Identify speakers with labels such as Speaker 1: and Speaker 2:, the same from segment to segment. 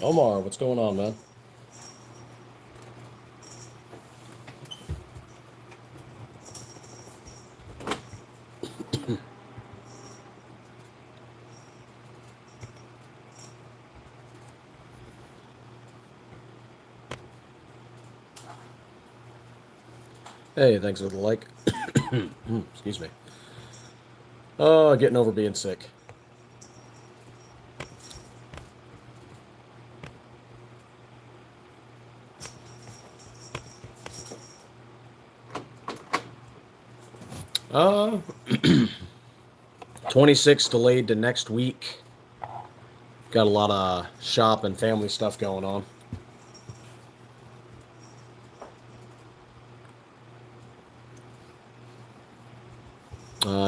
Speaker 1: Omar, what's going on, man? Hey, thanks for the like. Excuse me. Oh, getting over being sick. Uh, 26 delayed to next week. Got a lot of shop and family stuff going on.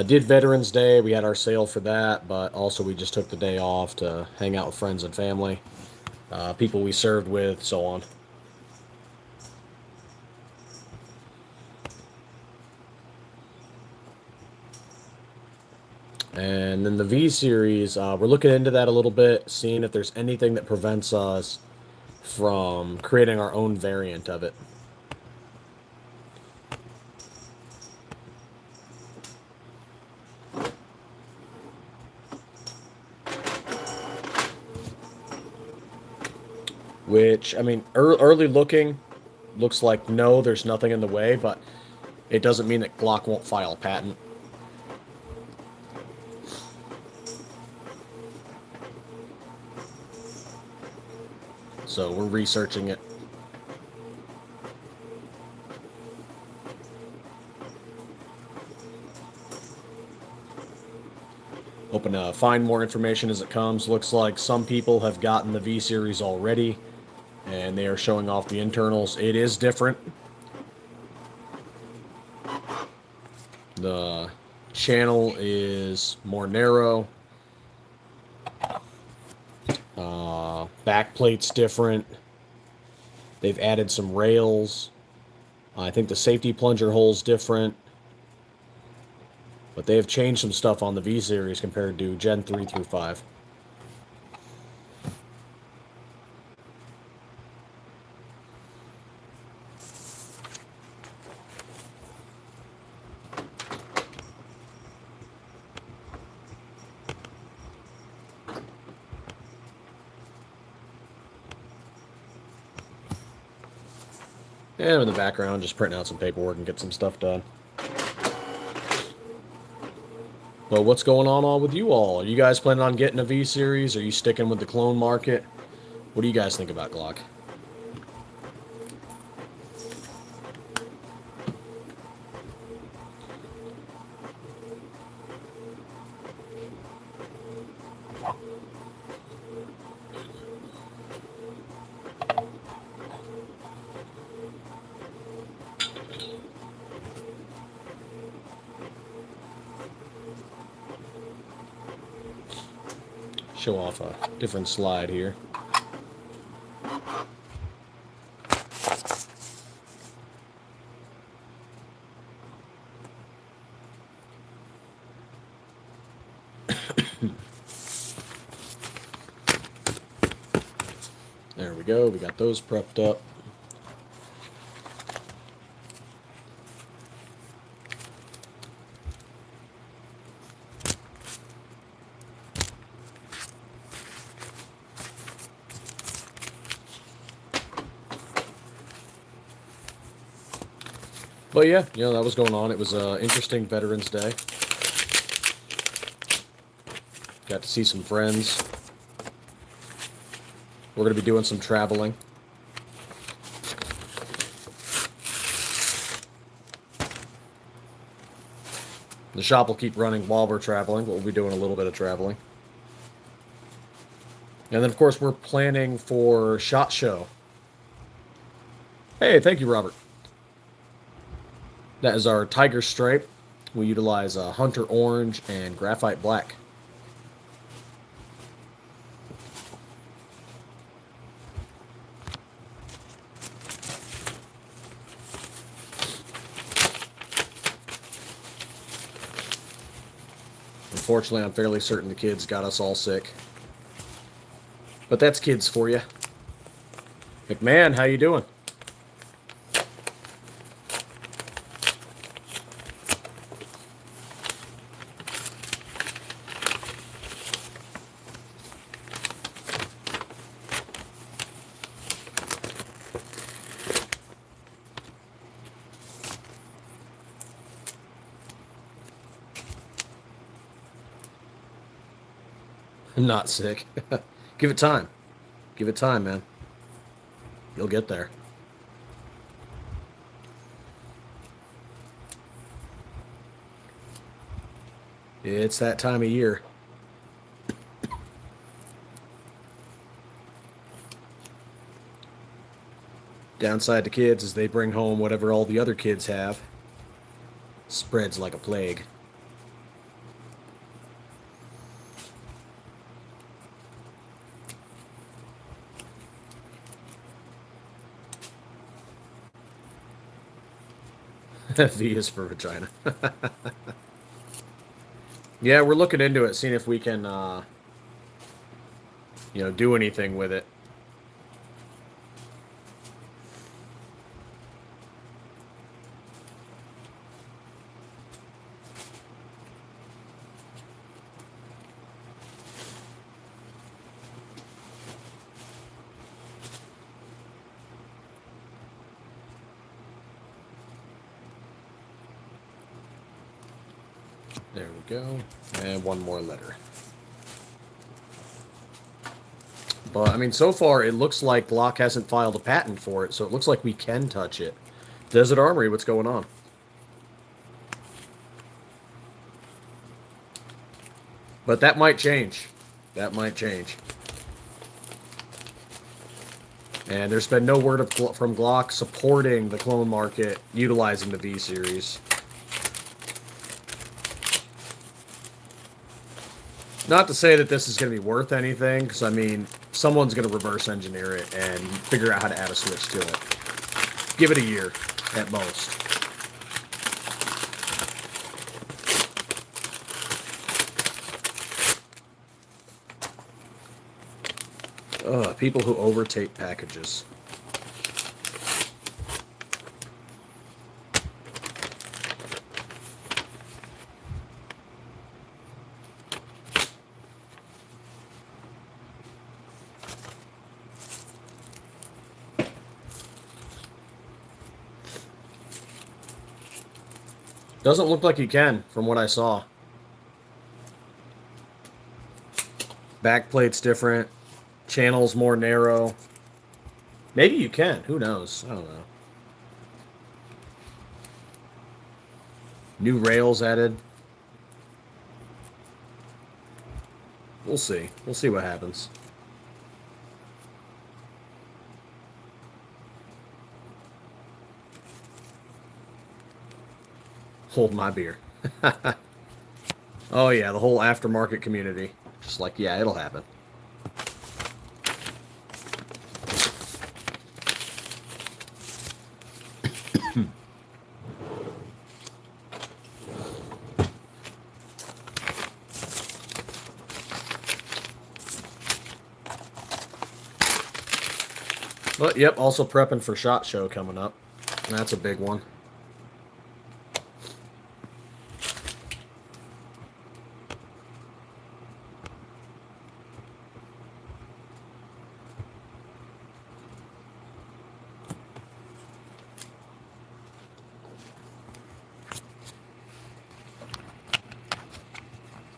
Speaker 1: Did Veterans Day. We had our sale for that, but also we just took the day off to hang out with friends and family, people we served with, so on. And then the V series, we're looking into that a little bit, seeing if there's anything that prevents us from creating our own variant of it. Which, I mean, early looking looks like no, there's nothing in the way, but it doesn't mean that Glock won't file a patent. So we're researching it. Hoping to find more information as it comes. Looks like some people have gotten the V series already, and they are showing off the internals. It is different. The channel is more narrow. Backplate's different. They've added some rails. I think the safety plunger hole's different. But they have changed some stuff on the V series compared to Gen 3 through 5. And in the background, just printing out some paperwork and get some stuff done. But what's going on all with you all? Are you guys planning on getting a V series? Are you sticking with the clone market? What do you guys think about Glock? Show off a different slide here. There we go. We got those prepped up. But yeah, that was going on. It was an interesting Veterans Day. Got to see some friends. We're going to be doing some traveling. The shop will keep running while we're traveling, but we'll be doing a little bit of traveling. And then, of course, we're planning for SHOT Show. Hey, thank you, Robert. That is our Tiger Stripe. We utilize Hunter Orange and Graphite Black. Unfortunately, I'm fairly certain the kids got us all sick. But that's kids for you. McMahon, how you doing? Not sick. Give it time. Give it time, man. You'll get there. It's that time of year. Downside to kids is they bring home whatever all the other kids have. Spreads like a plague. V is for vagina. Yeah, we're looking into it, seeing if we can, do anything with it. There we go. And one more letter. But, I mean, so far, it looks like Glock hasn't filed a patent for it, so it looks like we can touch it. Desert Armory, what's going on? But that might change. That might change. And there's been no word from Glock supporting the clone market utilizing the V series. Not to say that this is going to be worth anything, because, I mean, someone's going to reverse engineer it and figure out how to add a switch to it. Give it a year, at most. Ugh, people who overtake packages. Doesn't look like you can, from what I saw. Backplate's different. Channel's more narrow. Maybe you can. Who knows? I don't know. New rails added. We'll see. We'll see what happens. Hold my beer. Oh, yeah, the whole aftermarket community. Just like, yeah, it'll happen. But, yep, also prepping for SHOT Show coming up. That's a big one.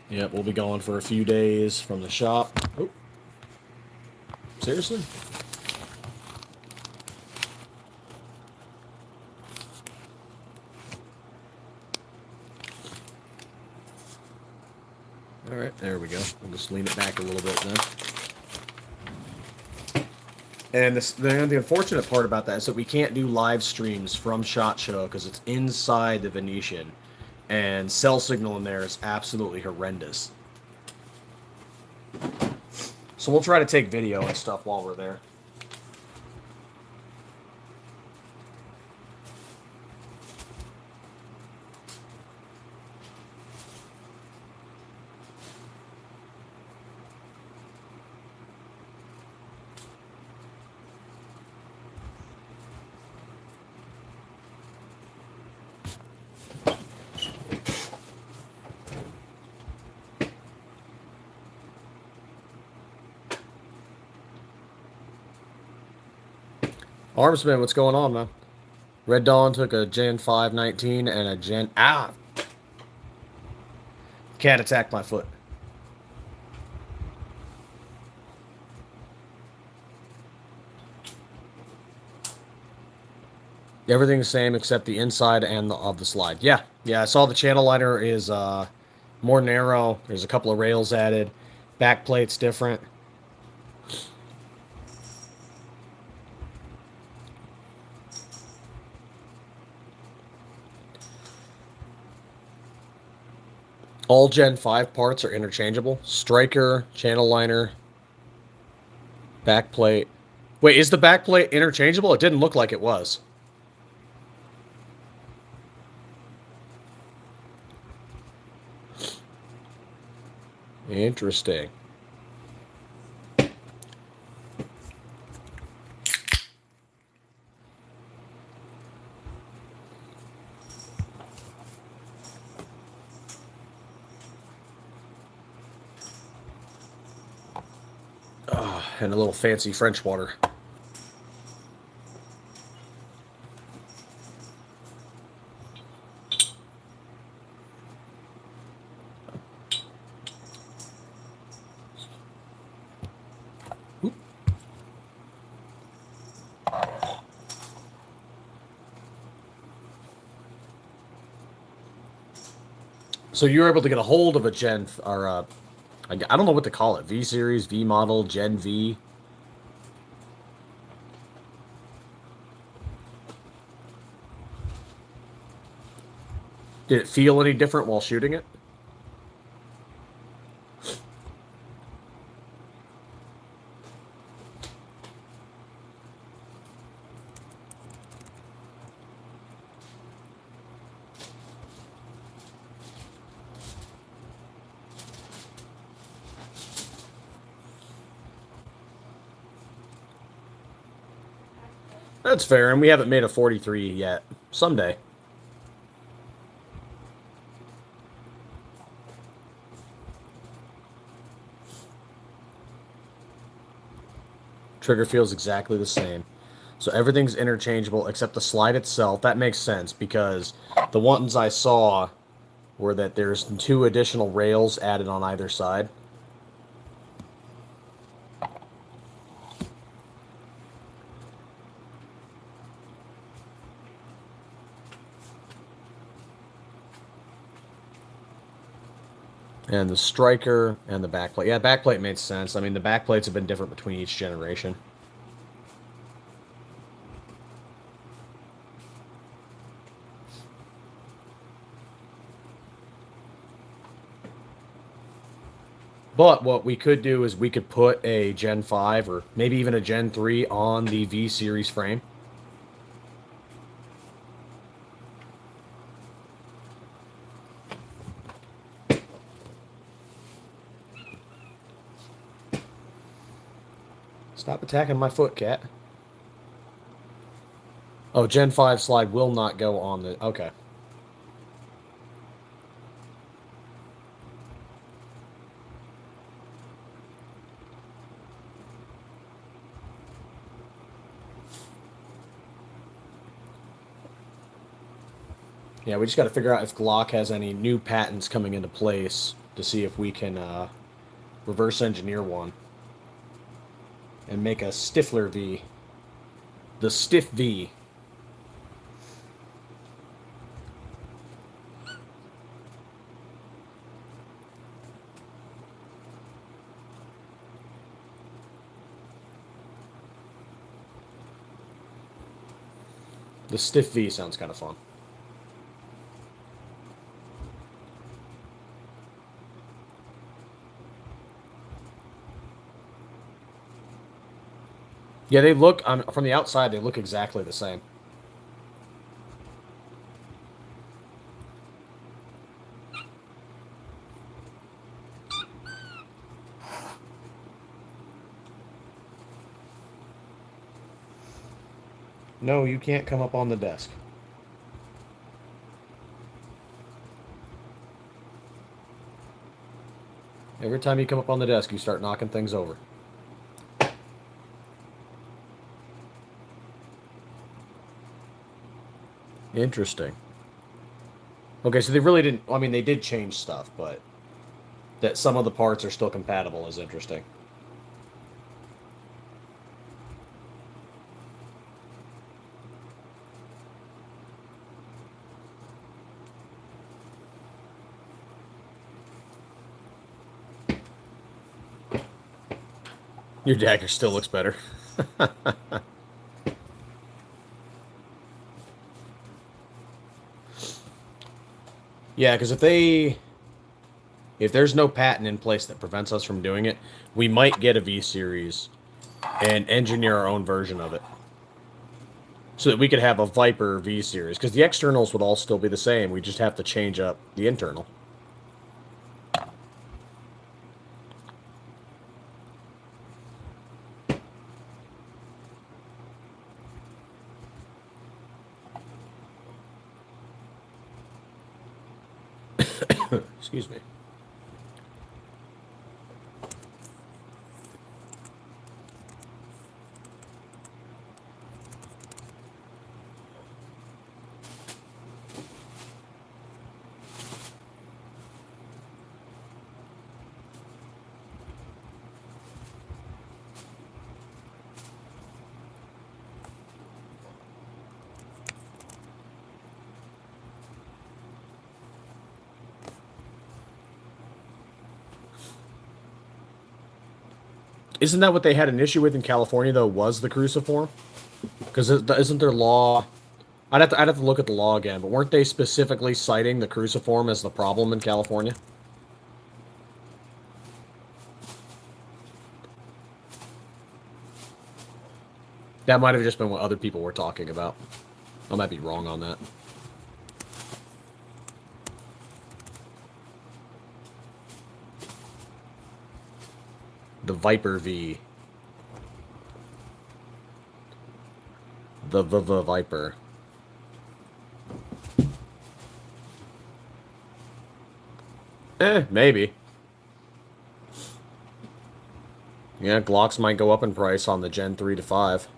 Speaker 1: Yep, we'll be going for a few days from the shop. Oh. Seriously? Alright, there we go. We'll just lean it back a little bit then. And the unfortunate part about that is that we can't do live streams from SHOT Show because it's inside the Venetian. And cell signal in there is absolutely horrendous. So we'll try to take video and stuff while we're there. Armsman, what's going on, man? Red Dawn took a Gen 519 and a Gen... Ah! Cat attacked my foot. Everything's the same except the inside and of the slide. Yeah, I saw the channel liner is more narrow. There's a couple of rails added. Back plate's different. All Gen 5 parts are interchangeable. Striker, channel liner, back plate. Wait, is the back plate interchangeable? It didn't look like it was. Interesting. And a little fancy French water. So you were able to get a hold of a Gen, or I don't know what to call it. V series, V model, Gen V. Did it feel any different while shooting it? That's fair, and we haven't made a 43 yet. Someday. Trigger feels exactly the same. So everything's interchangeable except the slide itself. That makes sense because the ones I saw were that there's 2 additional rails added on either side. And the striker and the backplate. Yeah, backplate made sense. I mean, the backplates have been different between each generation. But what we could do is we could put a Gen 5 or maybe even a Gen 3 on the V series frame. Stop attacking my foot, cat. Oh, Gen 5 slide will not go on the... Okay. Yeah, we just got to figure out if Glock has any new patents coming into place to see if we can reverse engineer one and make a Stiffler V. The Stiff V. The Stiff V sounds kind of fun. Yeah, they look, from the outside, they look exactly the same. No, you can't come up on the desk. Every time you come up on the desk, you start knocking things over. Interesting. Okay, so they really didn't... I mean, they did change stuff, but that some of the parts are still compatible is interesting. Your dagger still looks better. Yeah, because if there's no patent in place that prevents us from doing it, we might get a V series and engineer our own version of it, so that we could have a Viper V series. Because the externals would all still be the same. We just have to change up the internal. Excuse me. Isn't that what they had an issue with in California, though, was the cruciform? Because isn't there law... I'd have to look at the law again, but weren't they specifically citing the cruciform as the problem in California? That might have just been what other people were talking about. I might be wrong on that. The Viper V. The Viper. Maybe. Yeah, Glocks might go up in price on the Gen 3 to 5.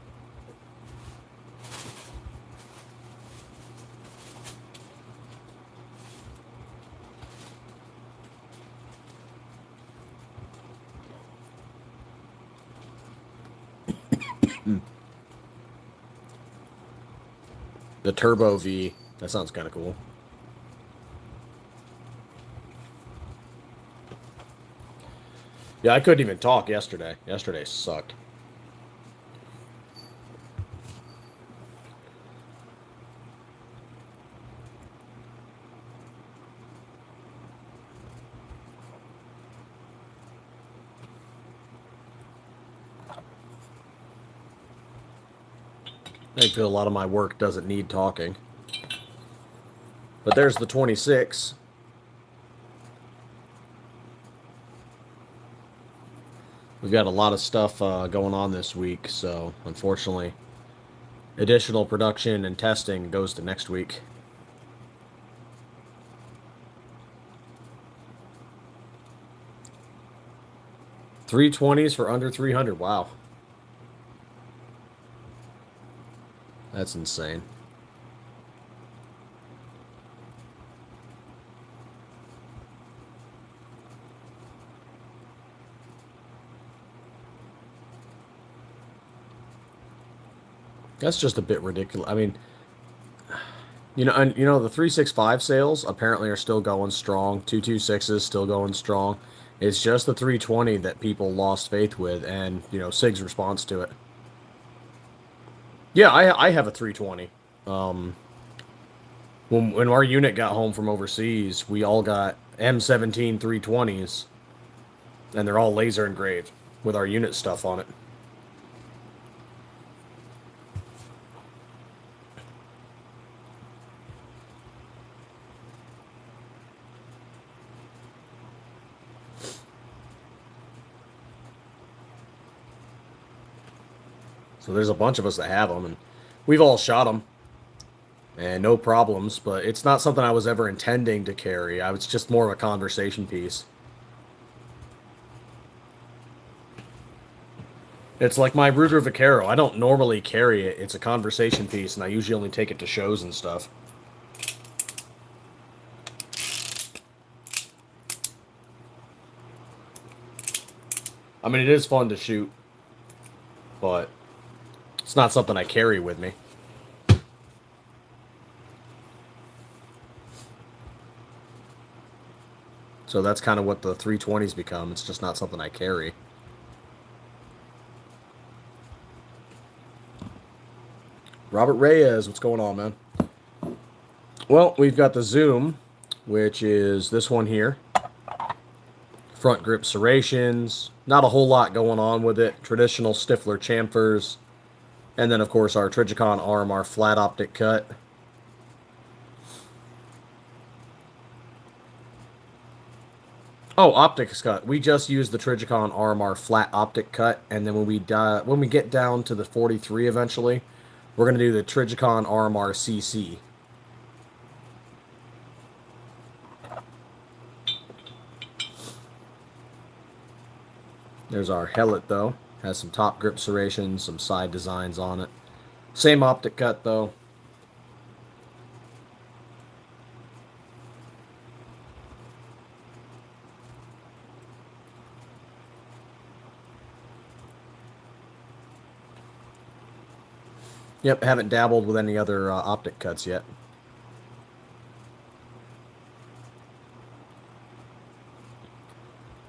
Speaker 1: The Turbo V. That sounds kind of cool. Yeah, I couldn't even talk yesterday. Yesterday sucked. I feel a lot of my work doesn't need talking. But there's the 26. We've got a lot of stuff going on this week, so unfortunately, additional production and testing goes to next week. $320s for under 300. Wow. That's insane. That's just a bit ridiculous. I mean, the 365 sales apparently are still going strong. 226s still going strong. It's just the 320 that people lost faith with, and SIG's response to it. Yeah, I have a 320. When our unit got home from overseas, we all got M17 320s, and they're all laser engraved with our unit stuff on it. So there's a bunch of us that have them, and we've all shot them, and no problems, but it's not something I was ever intending to carry. I was just more of a conversation piece. It's like my Ruger Vaquero. I don't normally carry it. It's a conversation piece, and I usually only take it to shows and stuff. I mean, it is fun to shoot, but it's not something I carry with me. So that's kind of what the 320's become. It's just not something I carry. Robert Reyes, what's going on, man? Well, we've got the Zoom, which is this one here. Front grip serrations. Not a whole lot going on with it. Traditional Stiffler chamfers. And then, of course, our Trijicon arm, our flat optic cut. Oh, optic cut. We just use the Trijicon arm, our flat optic cut. And then when we get down to the 43 eventually, we're going to do the Trijicon arm, our CC. There's our helmet, though. Has some top grip serrations, some side designs on it. Same optic cut, though. Yep, haven't dabbled with any other optic cuts yet.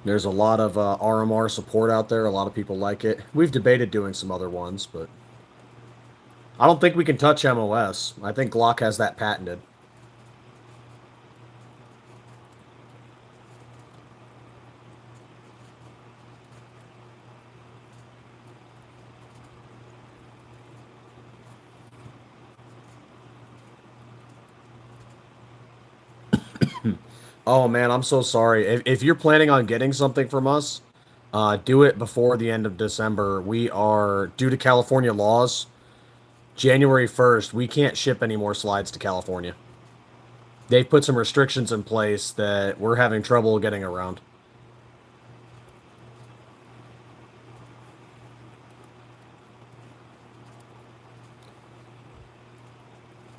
Speaker 1: There's a lot of RMR support out there. A lot of people like it. We've debated doing some other ones, but I don't think we can touch MOS. I think Glock has that patented. Oh man, I'm so sorry. If you're planning on getting something from us, do it before the end of December. We are, due to California laws, January 1st, we can't ship any more slides to California. They've put some restrictions in place that we're having trouble getting around.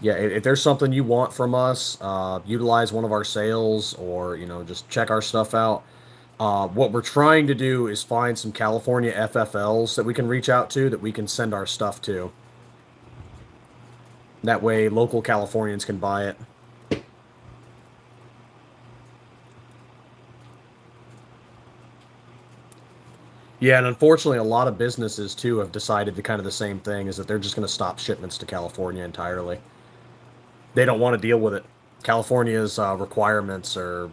Speaker 1: Yeah, if there's something you want from us, utilize one of our sales or, just check our stuff out. What we're trying to do is find some California FFLs that we can reach out to that we can send our stuff to. That way, local Californians can buy it. Yeah, and unfortunately, a lot of businesses too have decided the kind of the same thing is that they're just going to stop shipments to California entirely. They don't want to deal with it. California's requirements are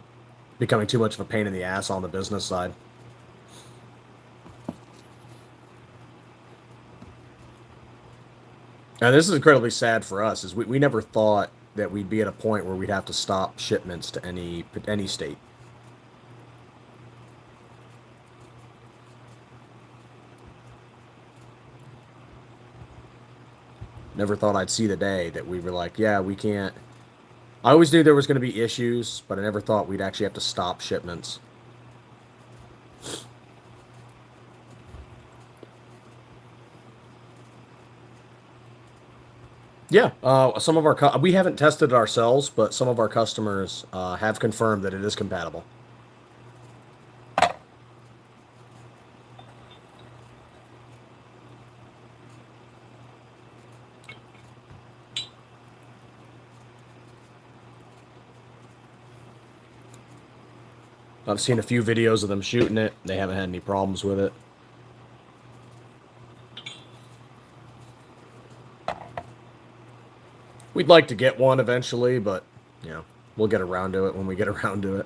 Speaker 1: becoming too much of a pain in the ass on the business side. And this is incredibly sad for us, is we never thought that we'd be at a point where we'd have to stop shipments to any state. Never thought I'd see the day that we were like, yeah, we can't. I always knew there was going to be issues, but I never thought we'd actually have to stop shipments. Yeah, some of our we haven't tested it ourselves, but some of our customers have confirmed that it is compatible. I've seen a few videos of them shooting it. They haven't had any problems with it. We'd like to get one eventually, but, we'll get around to it when we get around to it.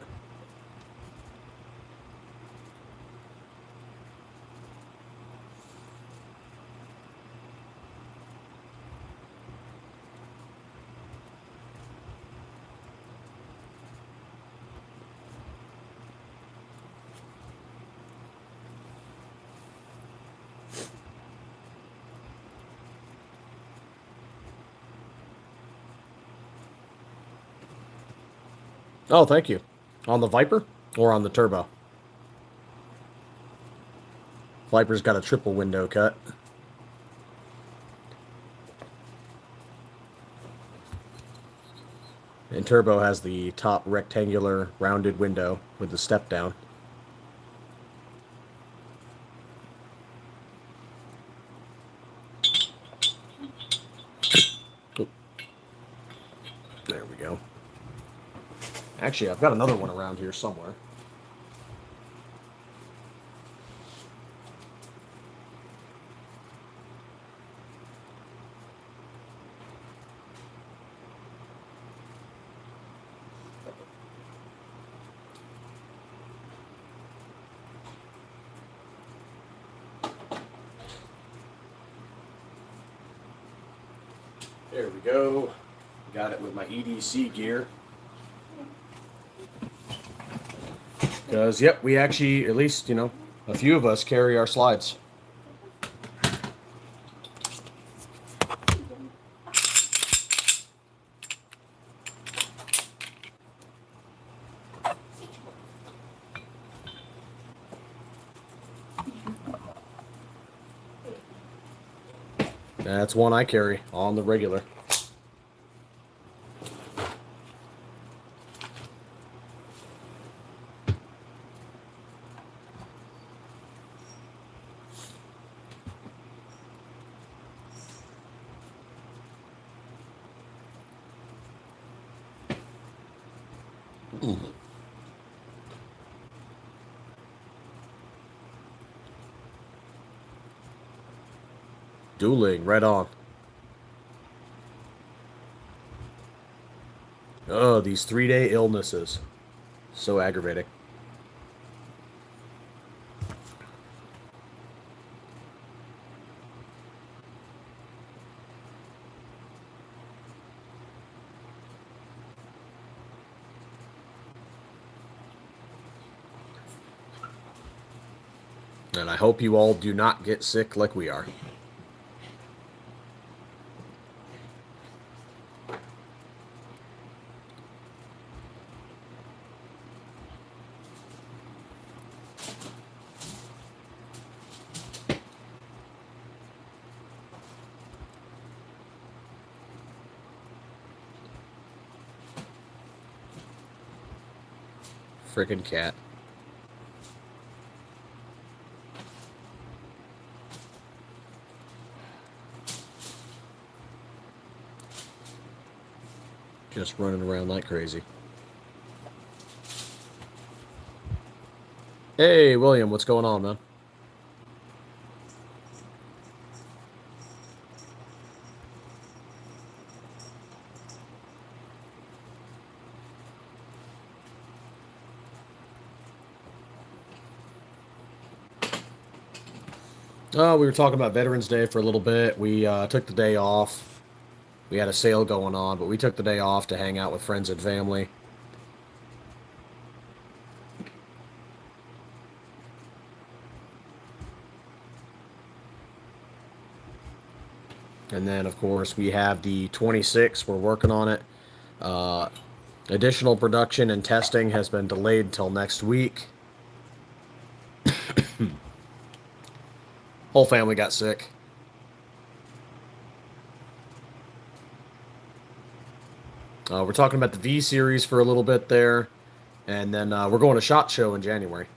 Speaker 1: Oh, thank you. On the Viper or on the Turbo? Viper's got a triple window cut. And Turbo has the top rectangular rounded window with the step down. Actually, I've got another one around here somewhere. There we go. Got it with my EDC gear. Because, yep, we actually, at least, you know, a few of us carry our slides. That's one I carry on the regular. Dueling, right on. Oh, these 3-day illnesses. So aggravating. And I hope you all do not get sick like we are. Frickin' cat. Just running around like crazy. Hey, William, what's going on, man? We were talking about Veterans Day for a little bit. We took the day off. We had a sale going on, but we took the day off to hang out with friends and family. And then, of course, we have the 26. We're working on it. Additional production and testing has been delayed till next week. Whole family got sick. We're talking about the V series for a little bit there. And then we're going to SHOT Show in January.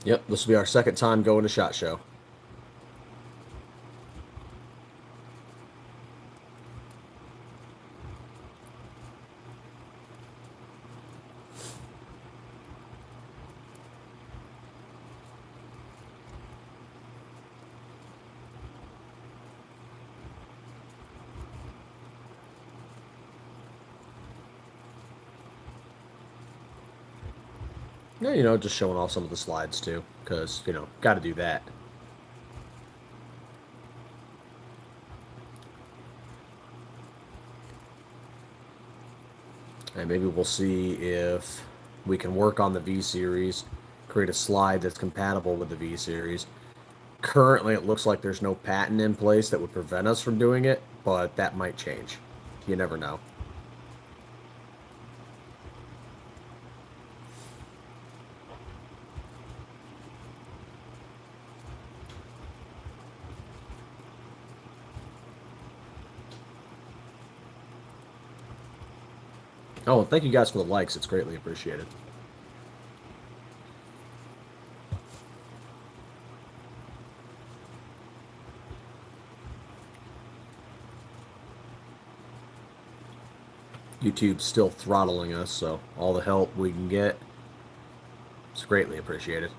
Speaker 1: Yep, this will be our second time going to SHOT Show. Yeah, you know, just showing off some of the slides too, because, you know, got to do that. And maybe we'll see if we can work on the V series, create a slide that's compatible with the V series. Currently, it looks like there's no patent in place that would prevent us from doing it, but that might change. You never know. Oh, and thank you guys for the likes. It's greatly appreciated. YouTube's still throttling us, so all the help we can get, it's greatly appreciated.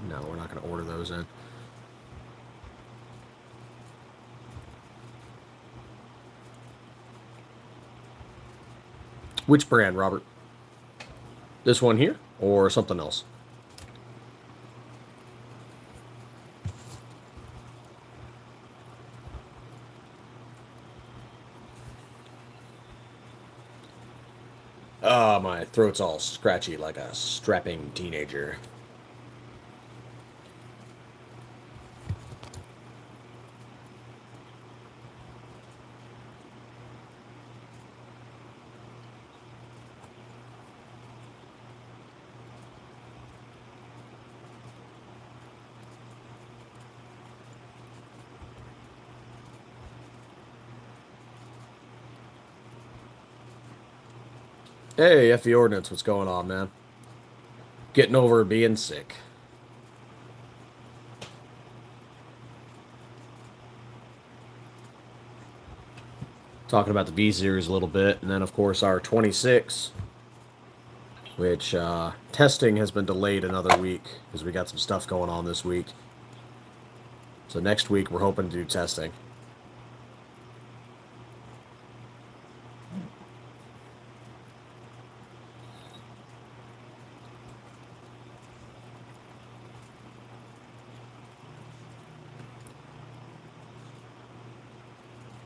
Speaker 1: No, we're not going to order those in. Which brand, Robert? This one here or something else? My throat's all scratchy like a strapping teenager. Hey, FE Ordnance, what's going on, man? Getting over being sick. Talking about the V series a little bit, and then of course our 26, which testing has been delayed another week because we got some stuff going on this week. So next week we're hoping to do testing.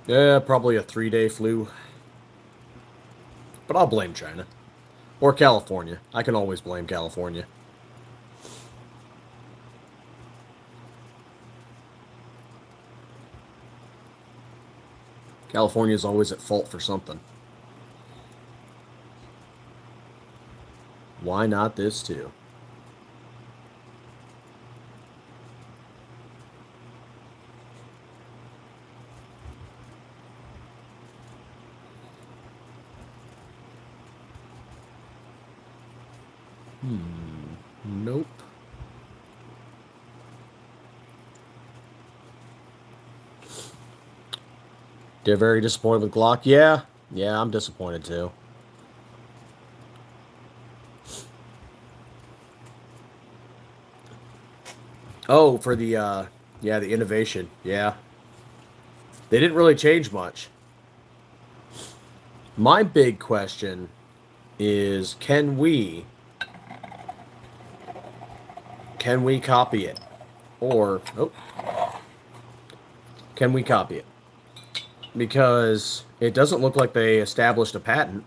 Speaker 1: Yeah, probably a 3-day flu. But I'll blame China. Or California. I can always blame California. California's always at fault for something. Why not this too? Nope. They're very disappointed with Glock. Yeah, I'm disappointed too. Oh, for the the innovation. Yeah. They didn't really change much. My big question is can we copy it? Or can we copy it? Because it doesn't look like they established a patent.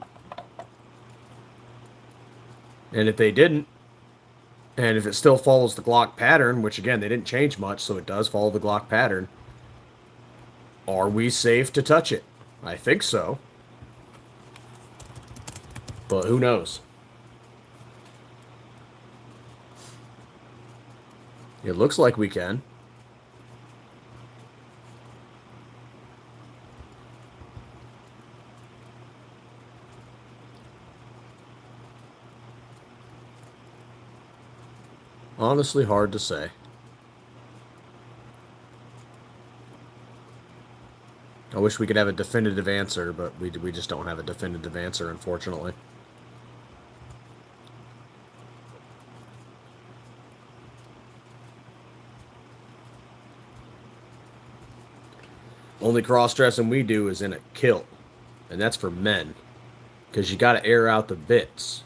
Speaker 1: And if they didn't, and if it still follows the Glock pattern, which again, they didn't change much, so it does follow the Glock pattern, are we safe to touch it? I think so. But who knows? It looks like we can. Honestly, hard to say. I wish we could have a definitive answer, but we just don't have a definitive answer, unfortunately. Only cross-dressing we do is in a kilt, and that's for men, because you got to air out the bits.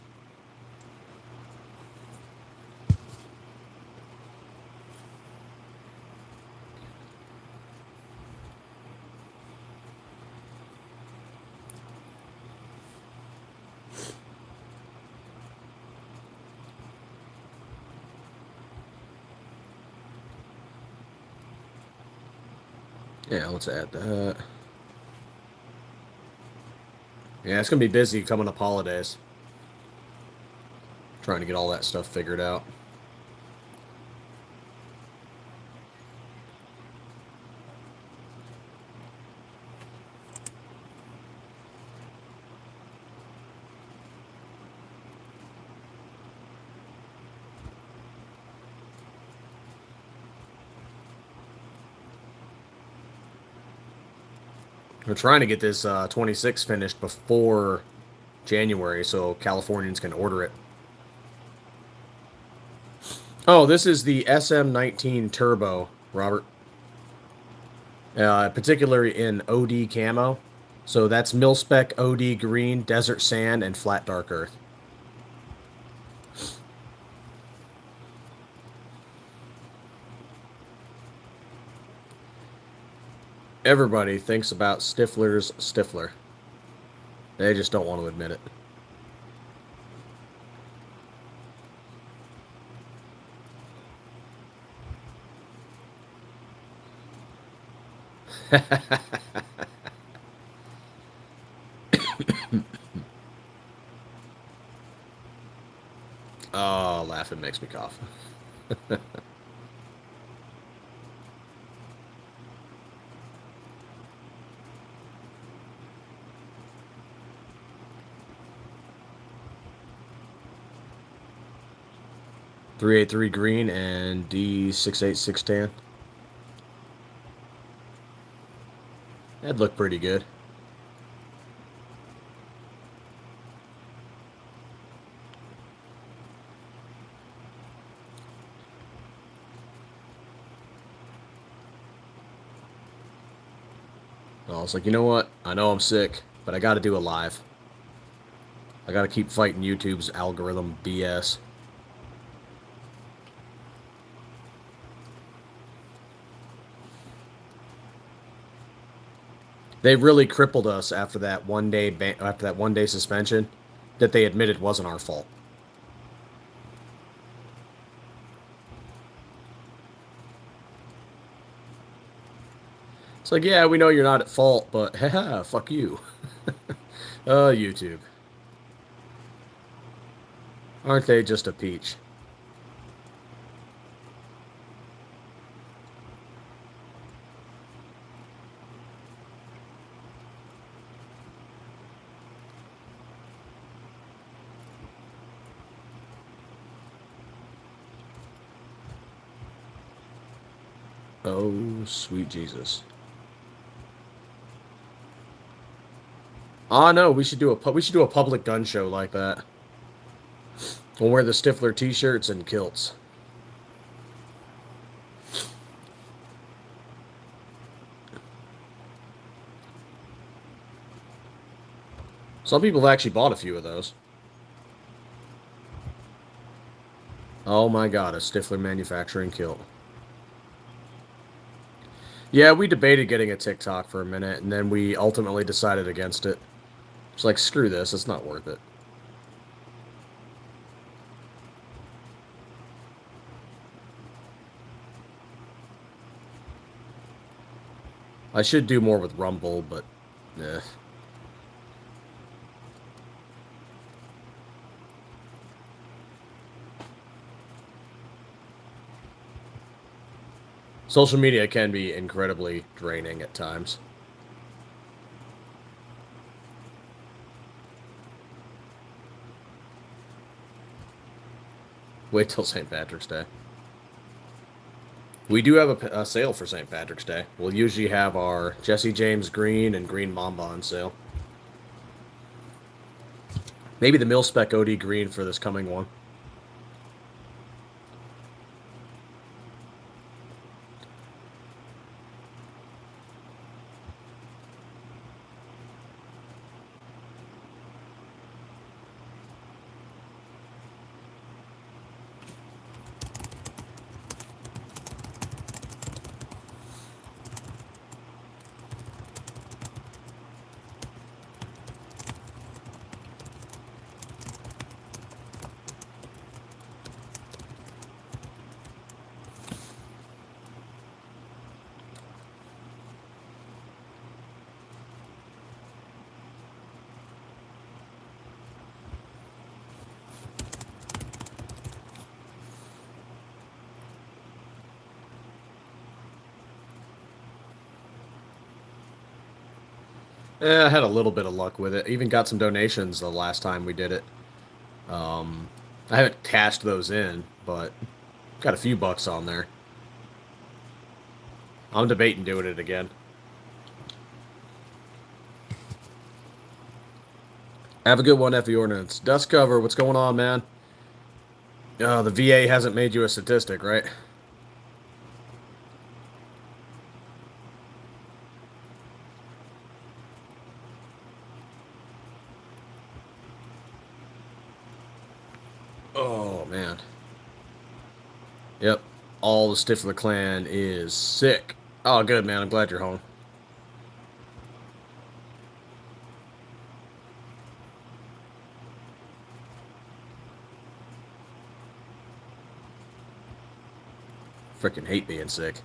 Speaker 1: Yeah, let's add that. Yeah, it's going to be busy coming up holidays. Trying to get all that stuff figured out. We're trying to get this 26 finished before January so Californians can order it. Oh, this is the SM19 Turbo, Robert. Particularly in OD camo. So that's mil-spec OD green, desert sand, and flat dark earth. Everybody thinks about Stiffler's Stiffler. They just don't want to admit it. Oh, laughing makes me cough. 383 green and D686 tan. That'd look pretty good. I was like, you know what? I know I'm sick, but I got to do a live. I got to keep fighting YouTube's algorithm BS. They really crippled us after that one day suspension that they admitted wasn't our fault. It's like, yeah, we know you're not at fault, but haha, fuck you. YouTube. Aren't they just a peach? Oh, sweet Jesus. No, we should do a public gun show like that. We'll wear the Stiffler t-shirts and kilts. Some people have actually bought a few of those. Oh my god, a Stiffler Manufacturing kilt. Yeah, we debated getting a TikTok for a minute, and then we ultimately decided against it. It's like, screw this, it's not worth it. I should do more with Rumble, but eh. Social media can be incredibly draining at times. Wait till St. Patrick's Day. We do have a sale for St. Patrick's Day. We'll usually have our Jesse James Green and Green Mamba on sale. Maybe the mil-spec OD Green for this coming one. I had a little bit of luck with it. Even got some donations the last time we did it. I haven't cashed those in, but got a few bucks on there. I'm debating doing it again. Have a good one, FE Ordnance. Dust cover, what's going on, man? The VA hasn't made you a statistic, right? Oh, man. Yep. All the Stiffler clan is sick. Oh, good, man. I'm glad you're home. Freaking hate being sick.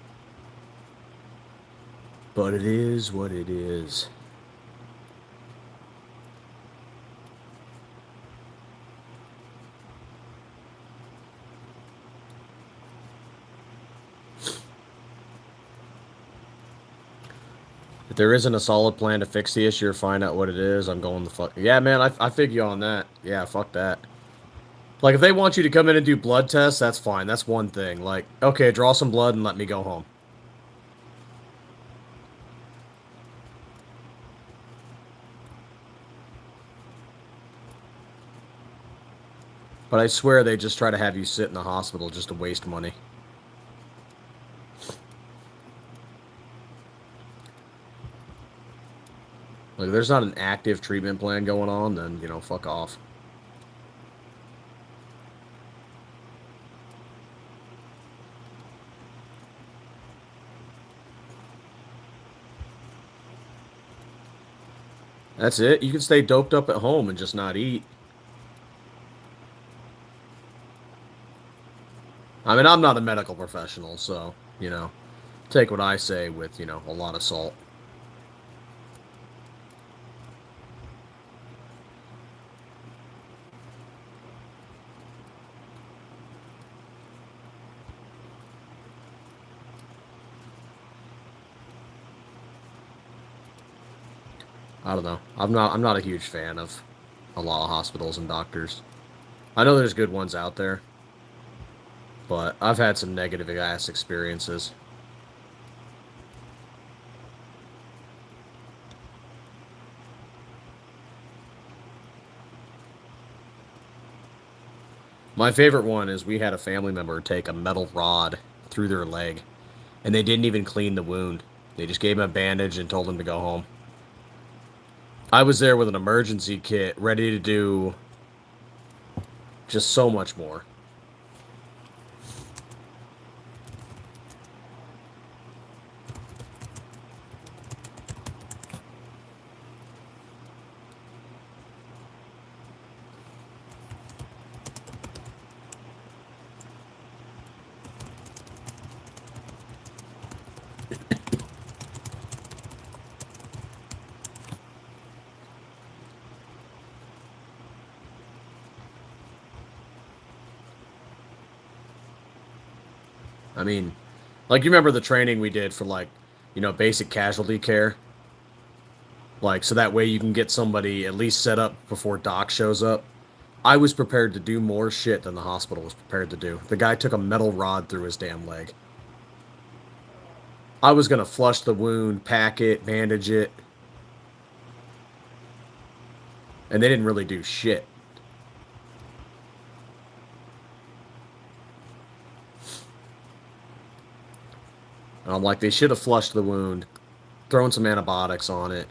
Speaker 1: But it is what it is. If there isn't a solid plan to fix the issue or find out what it is, I'm going the fuck... Yeah, man, I fig you on that. Yeah, fuck that. Like, if they want you to come in and do blood tests, that's fine. That's one thing. Like, okay, draw some blood and let me go home. But I swear they just try to have you sit in the hospital just to waste money. Like, if there's not an active treatment plan going on, then, you know, fuck off. That's it. You can stay doped up at home and just not eat. I mean, I'm not a medical professional, so, you know, take what I say with, you know, a lot of salt. I don't know. I'm not a huge fan of a lot of hospitals and doctors. I know there's good ones out there, but I've had some negative ass experiences. My favorite one is we had a family member take a metal rod through their leg, and they didn't even clean the wound. They just gave him a bandage and told him to go home. I was there with an emergency kit, ready to do just so much more. I mean, like, you remember the training we did for, like, you know, basic casualty care? Like, so that way you can get somebody at least set up before Doc shows up. I was prepared to do more shit than the hospital was prepared to do. The guy took a metal rod through his damn leg. I was going to flush the wound, pack it, bandage it. And they didn't really do shit. And I'm like, they should have flushed the wound, thrown some antibiotics on it,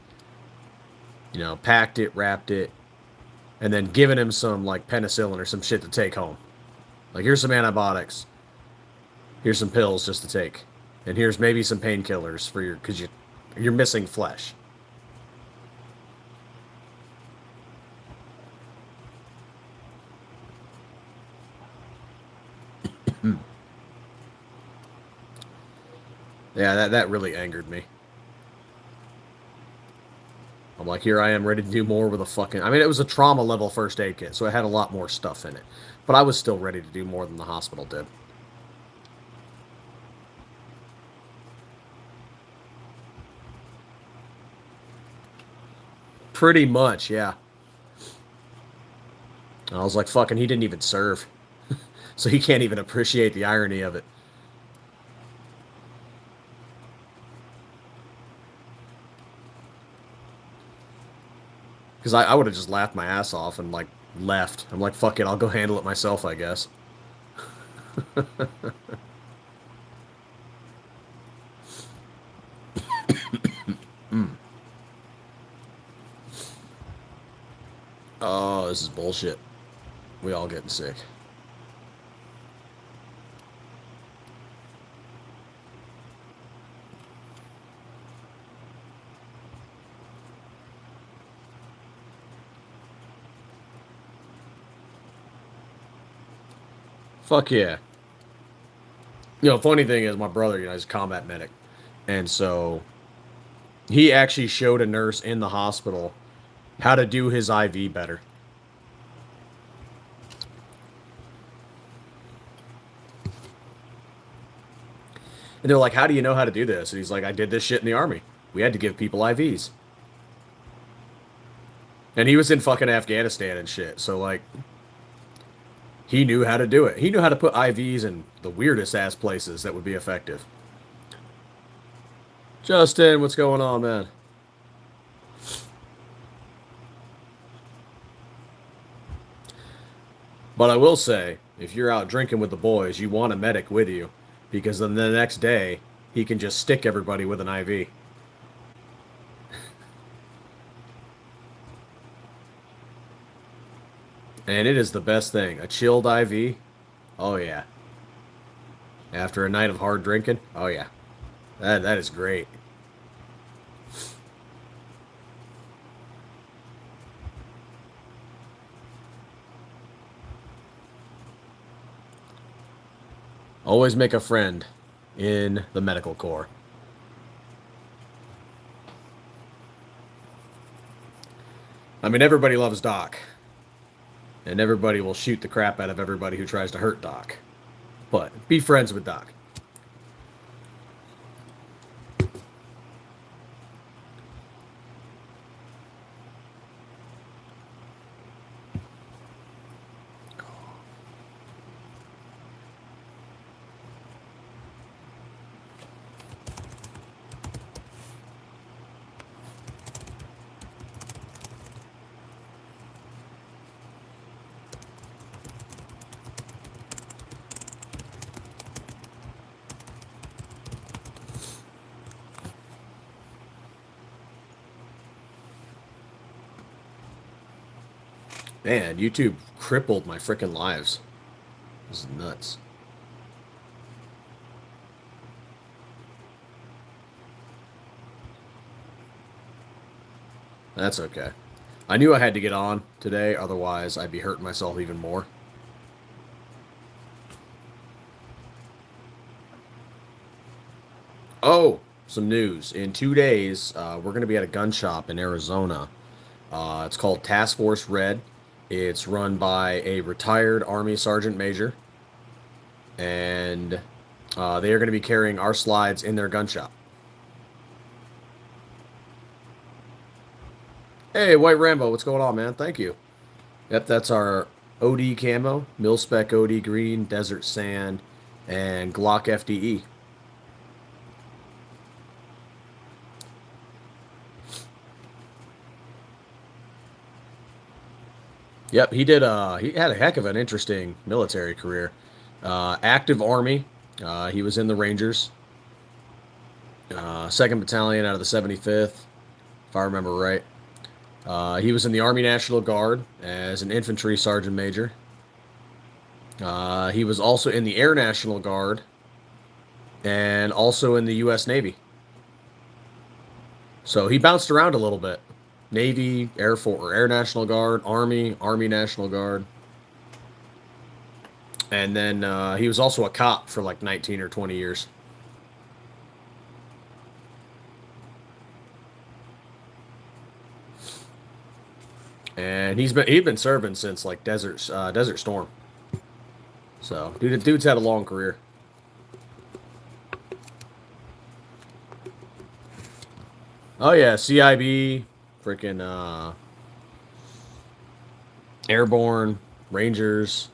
Speaker 1: you know, packed it, wrapped it, and then given him some, like, penicillin or some shit to take home. Like, here's some antibiotics. Here's some pills just to take. And here's maybe some painkillers for your, because you're missing flesh. Yeah, that really angered me. I'm like, here I am ready to do more with a fucking... I mean, it was a trauma level first aid kit, so it had a lot more stuff in it. But I was still ready to do more than the hospital did. Pretty much, yeah. I was like, fucking, he didn't even serve. So he can't even appreciate the irony of it. Because I would have just laughed my ass off and, like, left. I'm like, fuck it, I'll go handle it myself, I guess. Oh, this is bullshit. We all getting sick. Fuck yeah. You know, funny thing is, my brother, he's a combat medic. And so he actually showed a nurse in the hospital how to do his IV better. And they're like, how do you know how to do this? And he's like, I did this shit in the Army. We had to give people IVs. And he was in fucking Afghanistan and shit. So, like, he knew how to do it. He knew how to put IVs in the weirdest ass places that would be effective. Justin, what's going on, man? But I will say, if you're out drinking with the boys, you want a medic with you. Because then the next day, he can just stick everybody with an IV. And it is the best thing. A chilled IV. Oh, yeah. After a night of hard drinking. Oh, yeah. That is great. Always make a friend in the medical corps. I mean, everybody loves Doc. And everybody will shoot the crap out of everybody who tries to hurt Doc. But be friends with Doc. Man, YouTube crippled my freaking lives. This is nuts. That's okay. I knew I had to get on today, otherwise I'd be hurting myself even more. Oh, some news. In 2 days, we're going to be at a gun shop in Arizona. It's called Task Force Red. It's run by a retired Army Sergeant Major. And they are going to be carrying our slides in their gun shop. Hey, White Rambo, what's going on, man? Thank you. Yep, that's our OD camo, mil-spec OD green, desert sand, and Glock FDE. Yep, he had a heck of an interesting military career. Active Army, he was in the Rangers, 2nd Battalion out of the 75th, if I remember right. He was in the Army National Guard as an infantry sergeant major. He was also in the Air National Guard and also in the U.S. Navy. So he bounced around a little bit. Navy, Air Force, or Air National Guard, Army, Army National Guard. And then he was also a cop for like 19 or 20 years. And he'd been serving since like Desert Storm. So dude's had a long career. Oh yeah, CIB, freaking airborne, Rangers.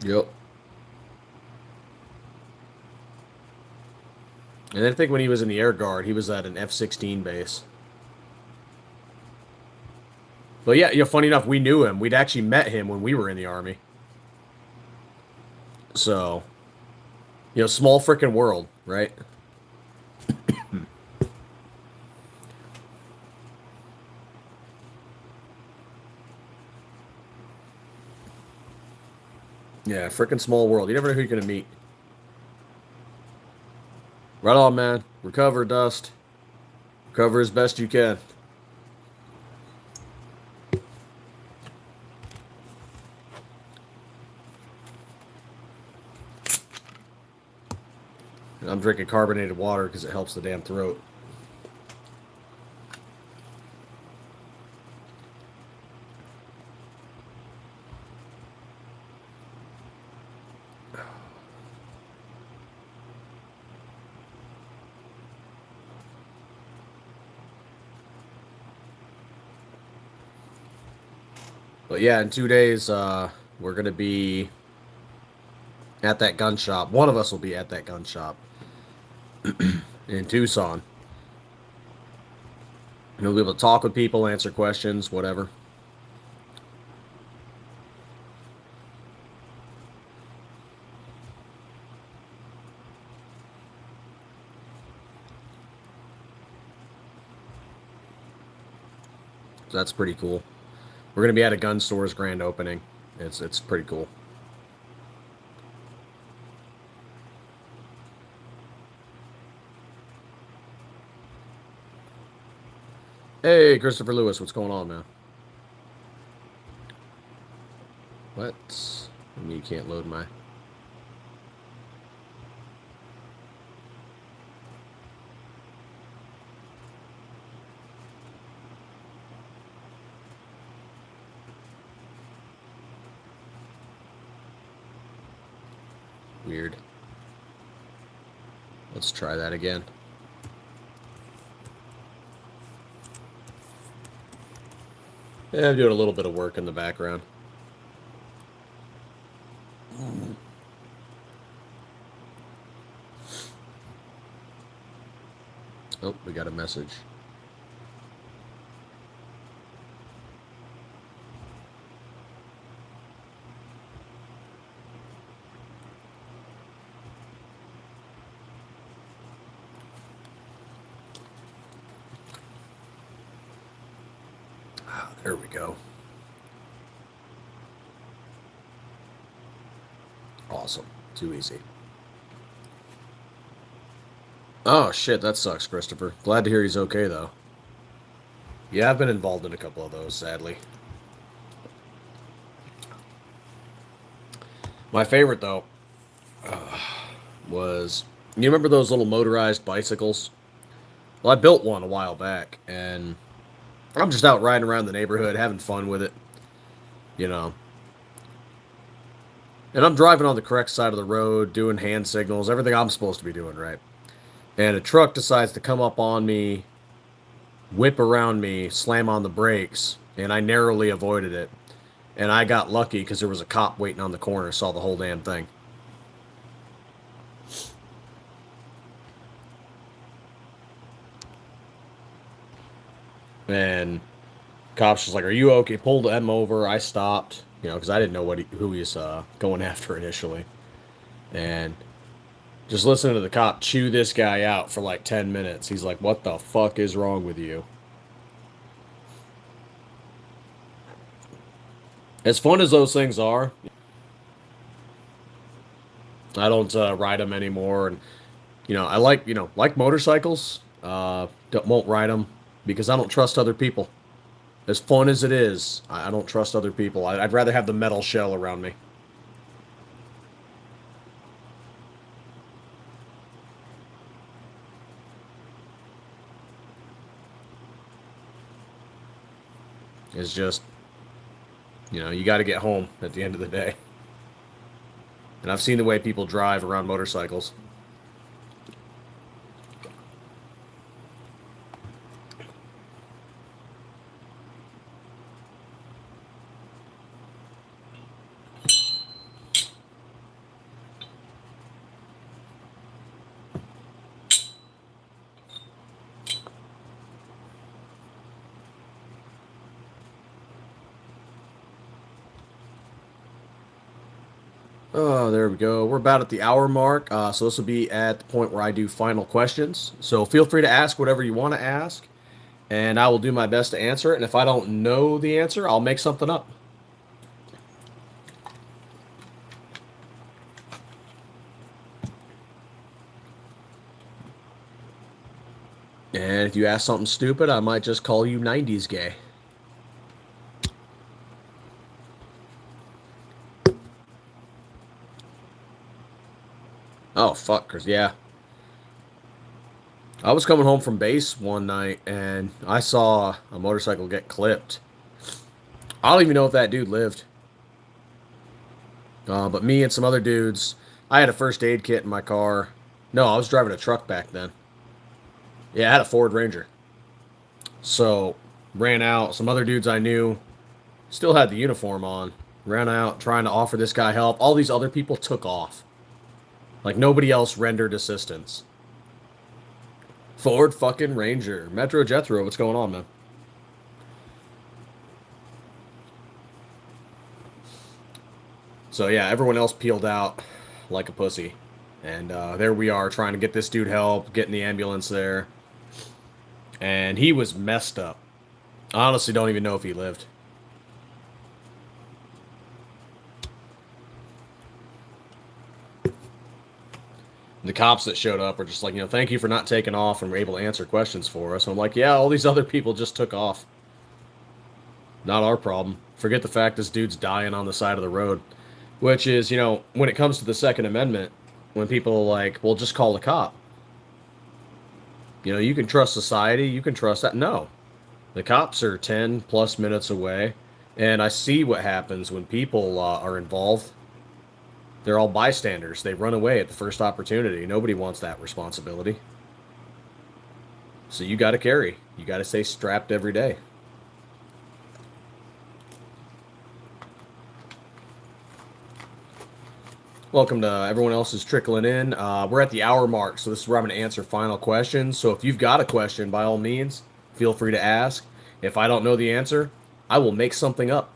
Speaker 1: Yep. And I think when he was in the Air Guard, he was at an F-16 base. But yeah, funny enough, we knew him. We'd actually met him when we were in the Army. So, small freaking world, right? Yeah, freaking small world. You never know who you're going to meet. Right on, man. Recover, Dust. Recover as best you can. And I'm drinking carbonated water because it helps the damn throat. But yeah, in 2 days, we're going to be at that gun shop. One of us will be at that gun shop in Tucson. And we'll be able to talk with people, answer questions, whatever. So that's pretty cool. We're going to be at a gun store's grand opening. It's pretty cool. Hey, Christopher Lewis, what's going on, man? What? I mean, you can't load my... Weird. Let's try that again. Yeah, I'm doing a little bit of work in the background. Oh, we got a message. There we go. Awesome. Too easy. Oh, shit, that sucks, Christopher. Glad to hear he's okay, though. Yeah, I've been involved in a couple of those, sadly. My favorite, though, was... You remember those little motorized bicycles? Well, I built one a while back, and... I'm just out riding around the neighborhood, having fun with it, And I'm driving on the correct side of the road, doing hand signals, everything I'm supposed to be doing, right? And a truck decides to come up on me, whip around me, slam on the brakes, and I narrowly avoided it. And I got lucky because there was a cop waiting on the corner, saw the whole damn thing. And cops was like, "Are you okay?" Pulled him over. I stopped, because I didn't know who he was going after initially. And just listening to the cop chew this guy out for like 10 minutes. He's like, "What the fuck is wrong with you?" As fun as those things are, I don't ride them anymore. And, I like motorcycles. Won't ride them because I don't trust other people. As fun as it is, I don't trust other people. I'd rather have the metal shell around me. It's just, you got to get home at the end of the day. And I've seen the way people drive around motorcycles. Oh, there we go. We're about at the hour mark. So this will be at the point where I do final questions. So feel free to ask whatever you want to ask, and I will do my best to answer it. And if I don't know the answer, I'll make something up. And if you ask something stupid, I might just call you 90s gay. Oh, fuck, cause yeah. I was coming home from base one night, and I saw a motorcycle get clipped. I don't even know if that dude lived. But me and some other dudes, I had a first aid kit in my car. No, I was driving a truck back then. Yeah, I had a Ford Ranger. So, ran out. Some other dudes I knew still had the uniform on. Ran out trying to offer this guy help. All these other people took off. Like, nobody else rendered assistance. Ford fucking Ranger. Metro Jethro, what's going on, man? So, yeah, everyone else peeled out like a pussy. And there we are trying to get this dude help, getting the ambulance there. And he was messed up. I honestly don't even know if he lived. The cops that showed up were just like, thank you for not taking off and were able to answer questions for us. And I'm like, yeah, all these other people just took off. Not our problem. Forget the fact this dude's dying on the side of the road. Which is, when it comes to the Second Amendment, when people are like, well, just call the cop. You can trust society, you can trust that. No. The cops are 10 plus minutes away. And I see what happens when people are involved. They're all bystanders. They run away at the first opportunity. Nobody wants that responsibility. So you got to carry. You got to stay strapped every day. Welcome to everyone else who's trickling in. We're at the hour mark, so this is where I'm going to answer final questions. So if you've got a question, by all means, feel free to ask. If I don't know the answer, I will make something up.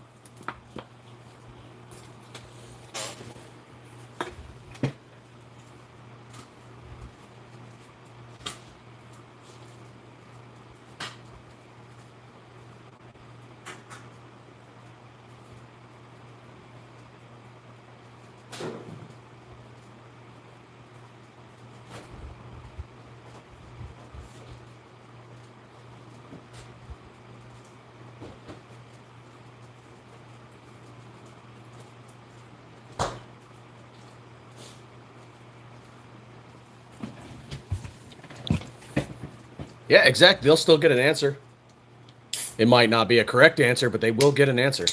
Speaker 1: Yeah, exactly. They'll still get an answer. It might not be a correct answer, but they will get an answer.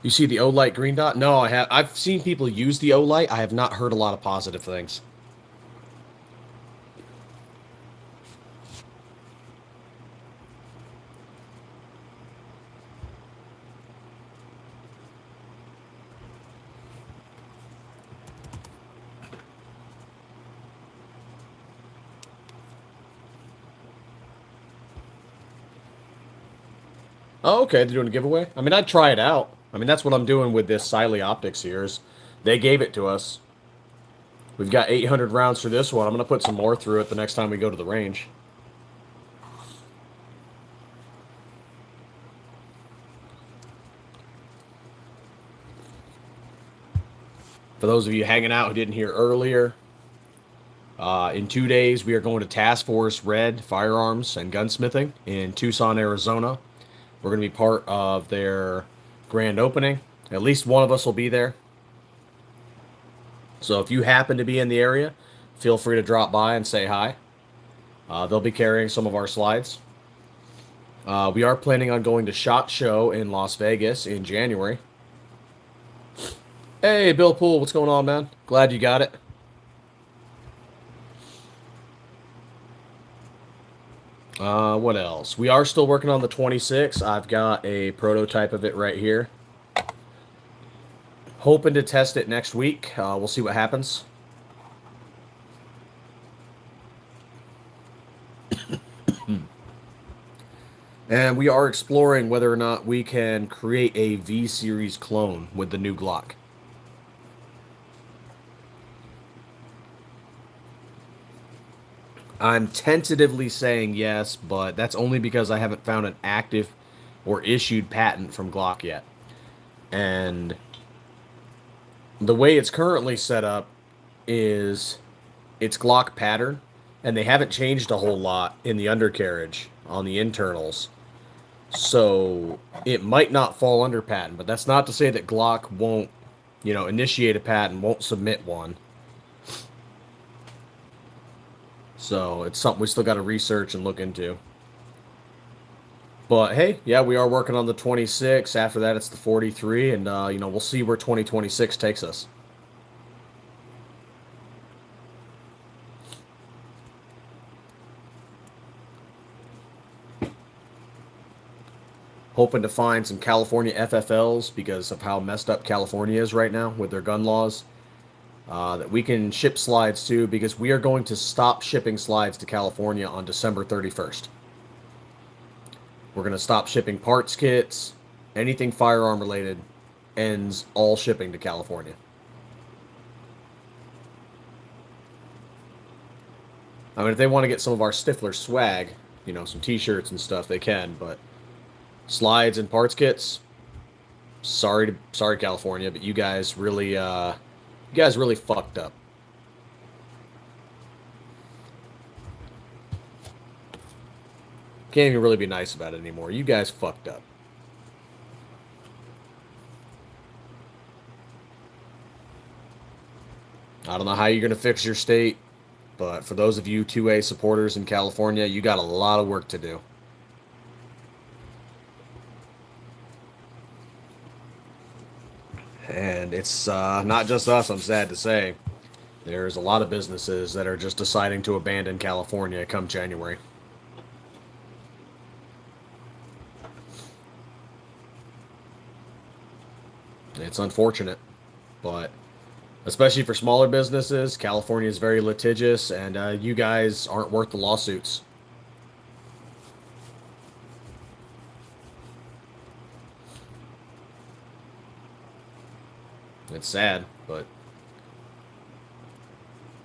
Speaker 1: You see the O-Light green dot? No, I have. I've seen people use the O-Light. I have not heard a lot of positive things. Oh, okay. They're doing a giveaway? I mean, I'd try it out. I mean, that's what I'm doing with this Siley Optics here. Is they gave it to us. We've got 800 rounds for this one. I'm going to put some more through it the next time we go to the range. For those of you hanging out who didn't hear earlier, In 2 days, we are going to Task Force Red Firearms and Gunsmithing in Tucson, Arizona. We're going to be part of their grand opening. At least one of us will be there. So if you happen to be in the area, feel free to drop by and say hi. They'll be carrying some of our slides. We are planning on going to SHOT Show in Las Vegas in January. Hey, Bill Poole, what's going on, man? Glad you got it. What else? We are still working on the 26. I've got a prototype of it right here. Hoping to test it next week. We'll see what happens. And we are exploring whether or not we can create a V-Series clone with the new Glock. I'm tentatively saying yes, but that's only because I haven't found an active or issued patent from Glock yet. And the way it's currently set up is it's Glock pattern, and they haven't changed a whole lot in the undercarriage on the internals. So it might not fall under patent, but that's not to say that Glock won't, initiate a patent, won't submit one. So it's something we still got to research and look into. But hey, yeah, we are working on the 26. After that, it's the 43, and we'll see where 2026 takes us. Hoping to find some California FFLs because of how messed up California is right now with their gun laws. That we can ship slides to, because we are going to stop shipping slides to California on December 31st. We're going to stop shipping parts kits, anything firearm related, ends all shipping to California. I mean, if they want to get some of our Stiffler swag, some t-shirts and stuff, they can, but slides and parts kits, sorry California, but you guys really fucked up. Can't even really be nice about it anymore. You guys fucked up. I don't know how you're going to fix your state, but for those of you 2A supporters in California, you got a lot of work to do. And it's not just us, I'm sad to say. There's a lot of businesses that are just deciding to abandon California come January. It's unfortunate, but especially for smaller businesses, California is very litigious, and you guys aren't worth the lawsuits. It's sad, but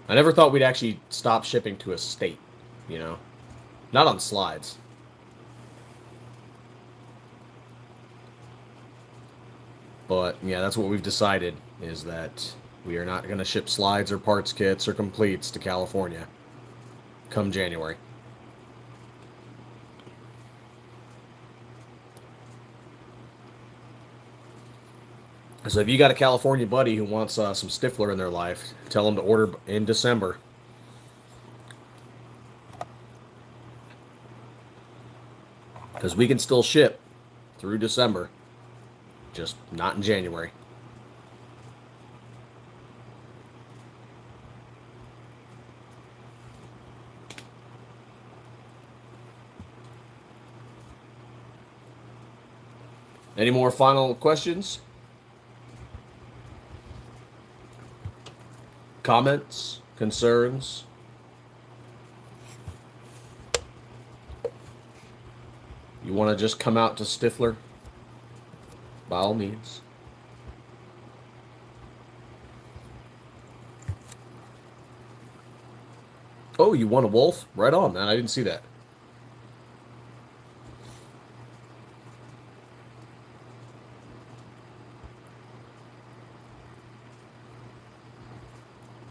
Speaker 1: I never thought we'd actually stop shipping to a state, Not on slides. But, yeah, that's what we've decided, is that we are not going to ship slides or parts kits or completes to California come January. So if you got a California buddy who wants some Stiffler in their life, tell them to order in December. Because we can still ship through December, just not in January. Any more final questions? Comments? Concerns? You want to just come out to Stiffler? By all means. Oh, you want a wolf? Right on, man. I didn't see that.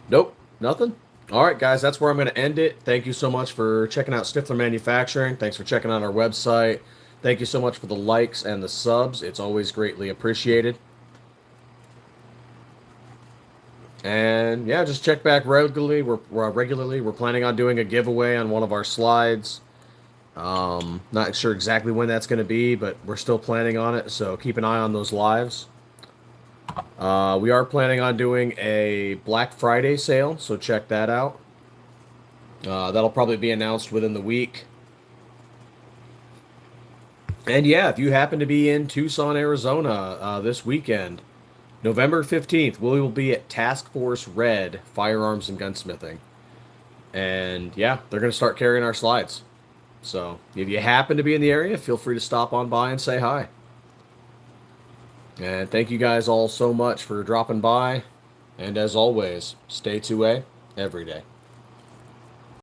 Speaker 1: Nope. Nothing? All right, guys, that's where I'm going to end it. Thank you so much for checking out Stiffler Manufacturing. Thanks for checking out our website. Thank you so much for the likes and the subs. It's always greatly appreciated. And yeah, just check back regularly. We're planning on doing a giveaway on one of our slides. Not sure exactly when that's going to be, but we're still planning on it. So keep an eye on those lives. We are planning on doing a Black Friday sale, so check that out. That'll probably be announced within the week. And yeah, if you happen to be in Tucson, Arizona this weekend, November 15th, we will be at Task Force Red Firearms and Gunsmithing. And yeah, they're going to start carrying our slides. So if you happen to be in the area, feel free to stop on by and say hi. And thank you guys all so much for dropping by. And as always, stay 2A every day.